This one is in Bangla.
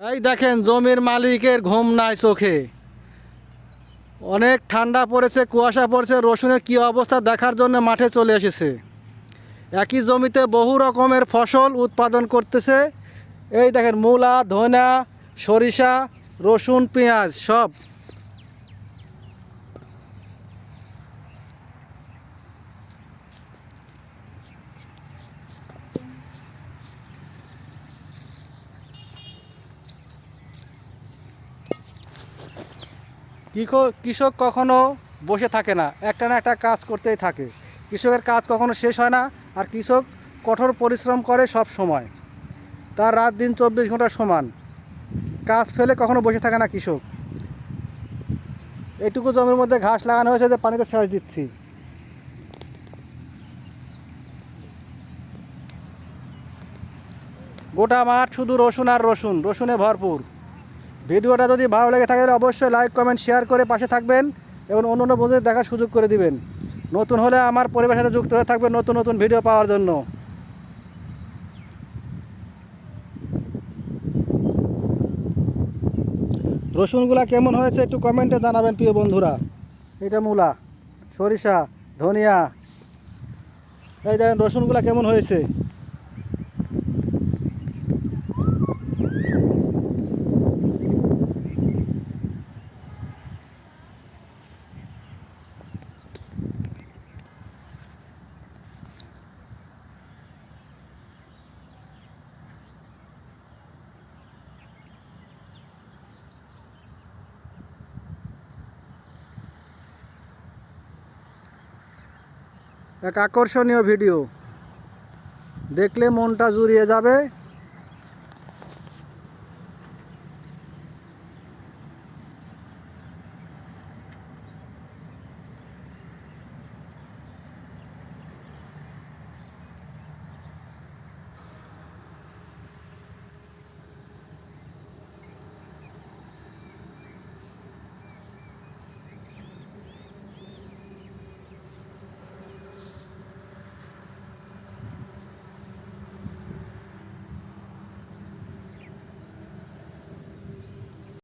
এই দেখেন জমির মালিকের ঘুম নাই চোখে। অনেক ঠান্ডা পড়েছে, কুয়াশা পড়েছে, রসুনের কী অবস্থা দেখার জন্য মাঠে চলে এসেছে। একই জমিতে বহু রকমের ফসল উৎপাদন করতেছে। এই দেখেন মূলা, ধনা, সরিষা, রসুন, পেঁয়াজ সব। কৃষক কখনো বসে থাকে না, একটা না একটা কাজ করতেই থাকে। কৃষকের কাজ কখনো শেষ হয় না। আর কৃষক কঠোর পরিশ্রম করে সব সময়। তার রাত দিন 24 ঘন্টা সমান। কাজ ফেলে কখনো বসে থাকে না কৃষক। এইটুকু জমির মধ্যে ঘাস লাগানো হয়েছে, যে পানিতে সেচ দিচ্ছি। গোটা মাঠ শুধু রসুন আর রসুন, রসুনে ভরপুর। ভিডিওটা যদি ভালো লেগে থাকে তাহলে অবশ্যই লাইক, কমেন্ট, শেয়ার করে পাশে থাকবেন এবং অন্য অন্য বন্ধুদের দেখার সুযোগ করে দিবেন। নতুন হলে আমার পরিবারের সাথে যুক্ত হয়ে থাকবেন নতুন নতুন ভিডিও পাওয়ার জন্য। রসুনগুলা কেমন হয়েছে একটু কমেন্টে জানাবেন প্রিয় বন্ধুরা। এটা মূলা, সরিষা, ধনিয়া। এই দেখেন রসুনগুলা কেমন হয়েছে। এক আকর্ষণীয় ভিডিও, দেখলে মনটা জুড়িয়ে যাবে।